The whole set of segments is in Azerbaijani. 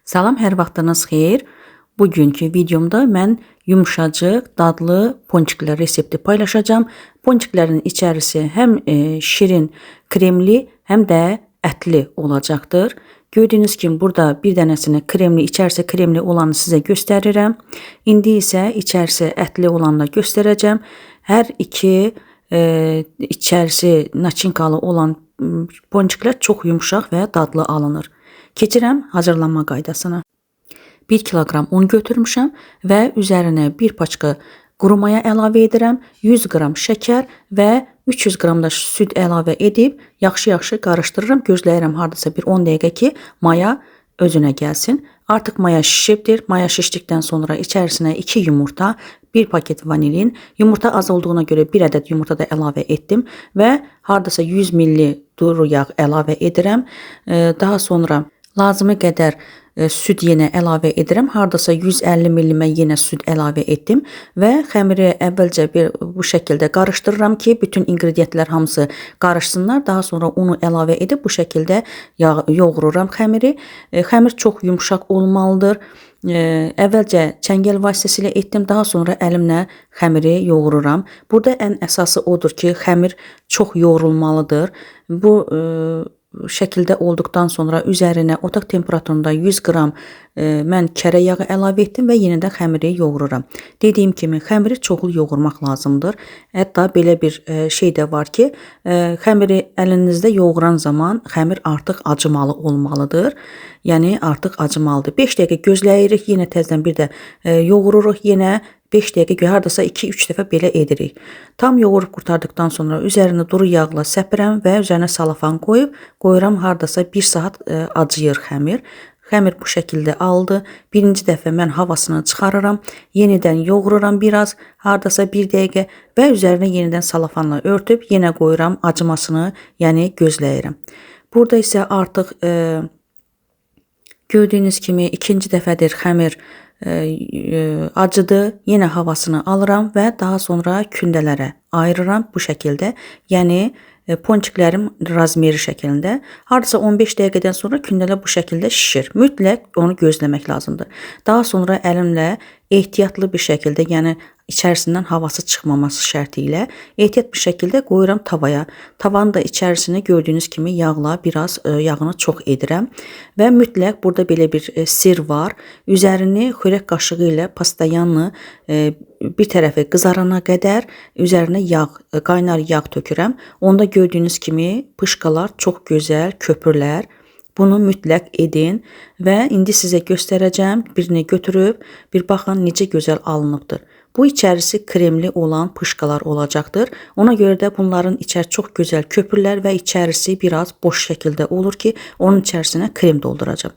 Salam, hər vaxtınız xeyir. Bugünkü videomda mən yumuşacıq, dadlı ponçiklər resepti paylaşacağım. Ponçiklərin içərisi həm şirin, kremli, həm də ətli olacaqdır. Gördüyünüz kimi burada bir dənəsini kremli, içərisi kremli olanı sizə göstərirəm. İndi isə içərisi ətli olanla göstərəcəm. Hər iki içərisi naçinkalı olan ponçiklər çox yumuşaq və dadlı alınır. Keçirəm hazırlanma qaydasına. 1 kiloqram un götürmüşəm və üzərinə 1 paçka quru maya əlavə edirəm, 100 qram şəkər və 300 qram da süd əlavə edib yaxşı-yaxşı qarışdırıram. Gözləyirəm hardasa bir 10 dəqiqə ki, maya özünə gəlsin. Artıq maya şişibdir. Maya şişdikdən sonra içərisinə 2 yumurta, 1 paket vanilin, yumurta az olduğuna görə 1 ədəd yumurta da əlavə etdim və hardasa 100 ml duru yağ əlavə edirəm. Daha sonra lazımı qədər süd yenə əlavə edirəm. Hardasa 150 ml mən yenə süd əlavə etdim və xəmiri əvvəlcə bu şəkildə qarışdırıram ki, bütün inqrediyentlər hamısı qarışsınlar. Daha sonra unu əlavə edib bu şəkildə yoğururam xəmiri. Xəmir çox yumşaq olmalıdır. Əvvəlcə çəngəl vasitəsilə etdim, daha sonra əlimlə xəmiri yoğururam. Burada ən əsası odur ki, xəmir çox yoğrulmalıdır. Bu şəkildə olduqdan sonra üzərinə otaq temperaturunda 100 qram mən kərə yağı əlavə etdim və yenidən xəmiri yoğururam. Dediyim kimi xəmiri çoxlu yoğurmaq lazımdır. Hətta belə bir şey də var ki, xəmiri əlinizdə yoğuran zaman xəmir artıq acımalı olmalıdır. Yəni artıq acımalıdır. 5 dəqiqə gözləyirik, yenə təzədən bir də yoğururuq, yenə 5 dəqiqə hardasa 2-3 dəfə belə edirik. Tam yoğurub qurtardıqdan sonra üzərinə duru yağla səpirəm və üzərinə salafan qoyuram hardasa 1 saat acıyır xəmir. Xəmir bu şəkildə aldı. Birinci dəfə mən havasını çıxarıram. Yenidən yoğururam biraz, hardasa 1 dəqiqə və üzərinə yenidən salafanla örtüb yenə qoyuram acımasını, yəni gözləyirəm. Burada isə artıq gördüyünüz kimi ikinci dəfədir xəmir acıdı, yenə havasını alıram və daha sonra kündələrə ayırıram bu şəkildə. Yəni ponçiklərim razmeri şəklində. Hardasa 15 dəqiqədən sonra kündələr bu şəkildə şişir. Mütləq onu gözləmək lazımdır. Daha sonra əlimlə ehtiyatlı bir şəkildə, yəni içərisindən havası çıxmaması şərti ilə ehtiyat bir şəkildə qoyuram tavaya. Tavanın da içərisini gördüyünüz kimi yağla biraz yağını çox edirəm və mütləq burada belə bir sir var. Üzərini xörək qaşığı ilə pastayanlı bir tərəfi qızarana qədər üzərinə yağ, qaynar yağ tökürəm. Onda gördüyünüz kimi pışqalar çox gözəl köpürlər. Bunu mütləq edin və indi sizə göstərəcəm. Birini götürüb bir baxın necə gözəl alınıbdır. Bu içərisi kremli olan pışqalar olacaqdır. Ona görə də bunların içəri çox gözəl köpürlər və içərisi biraz boş şəkildə olur ki, onun içərisinə krem dolduracağım.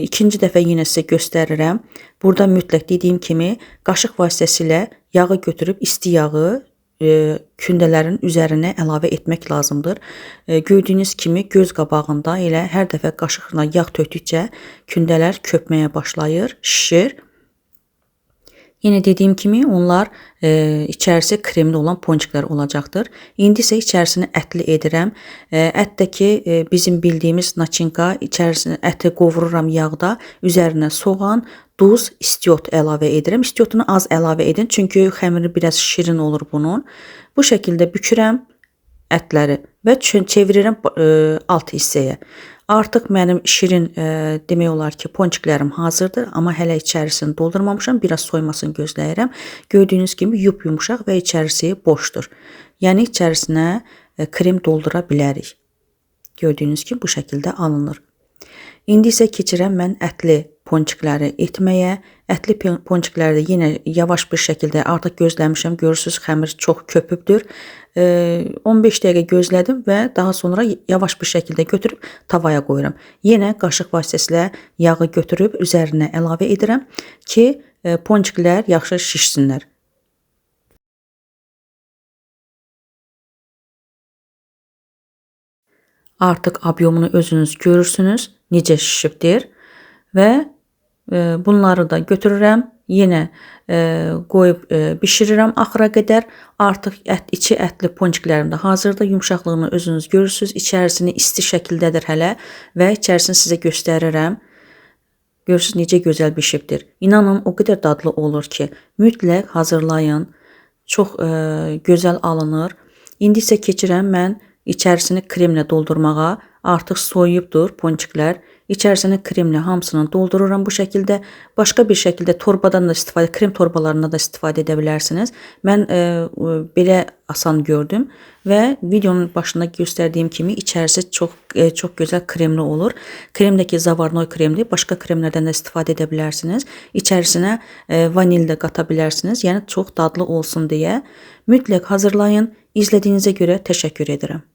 İkinci dəfə yenə sizə göstərirəm. Burada mütləq dediyim kimi qaşıq vasitəsilə yağı götürüb isti yağı kündələrin üzərinə əlavə etmək lazımdır. Gördüyünüz kimi göz qabağında elə hər dəfə qaşıqla yağ tökdükcə kündələr köpməyə başlayır, şişir. Yenə dediyim kimi onlar içərisi kremli olan ponçiklər olacaqdır. İndi isə içərisini ətli edirəm. Ətdəki bizim bildiyimiz naçinka, içərisini əti qovururam yağda, üzərinə soğan, duz, istiot əlavə edirəm. İstiotunu az əlavə edin, çünki xəmiri biraz şirin olur bunun. Bu şəkildə bükürəm ətləri və çevirirəm alt hissəyə. Artıq mənim şirin demək olar ki, ponçiklərim hazırdır, amma hələ içərisini doldurmamışam. Biraz soymasını gözləyirəm. Gördüyünüz kimi yumuşaq və içərisi boşdur. Yəni içərisinə krem doldura bilərik. Gördüyünüz kimi bu şəkildə alınır. İndi isə keçirəm mən ətli ponçikləri etməyə. Ətli ponçikləri yenə yavaş bir şəkildə artıq gözləmişəm. Görürsünüz, xəmir çox köpübdür. 15 dəqiqə gözlədim və daha sonra yavaş bir şəkildə götürüb tavaya qoyuram. Yenə qaşıq vasitəsilə yağı götürüb üzərinə əlavə edirəm ki, ponçiklər yaxşı şişsinlər. Artıq obyomunu özünüz görürsünüz, necə şişibdir və bunları da götürürəm, yenə qoyub bişirirəm axıra qədər. Artıq içi ətli ponçiklərim də hazırdır. Yumşaqlığını özünüz görürsünüz. İçərisini isti şəkildədir hələ və içərisini sizə göstərirəm. Görürsüz necə gözəl bişibdir. İnanın o qədər dadlı olur ki, mütləq hazırlayın. Çox gözəl alınır. İndi isə keçirəm mən içərisini kremlə doldurmağa. Artıq soyuyubdur ponçiklər. İçərisini kremlə hamısını doldururam bu şəkildə. Başqa bir şəkildə torbadan da istifadə, krem torbalarından da istifadə edə bilərsiniz. Mən belə asan gördüm və videonun başında göstərdiyim kimi içərisi çox gözəl kremli olur. Krem də ki Zavarnoy kremli, başqa kremlərdən də istifadə edə bilərsiniz. İçərisinə vanil də qata bilərsiniz. Yəni çox dadlı olsun deyə mütləq hazırlayın. İzlədiyinizə görə təşəkkür edirəm.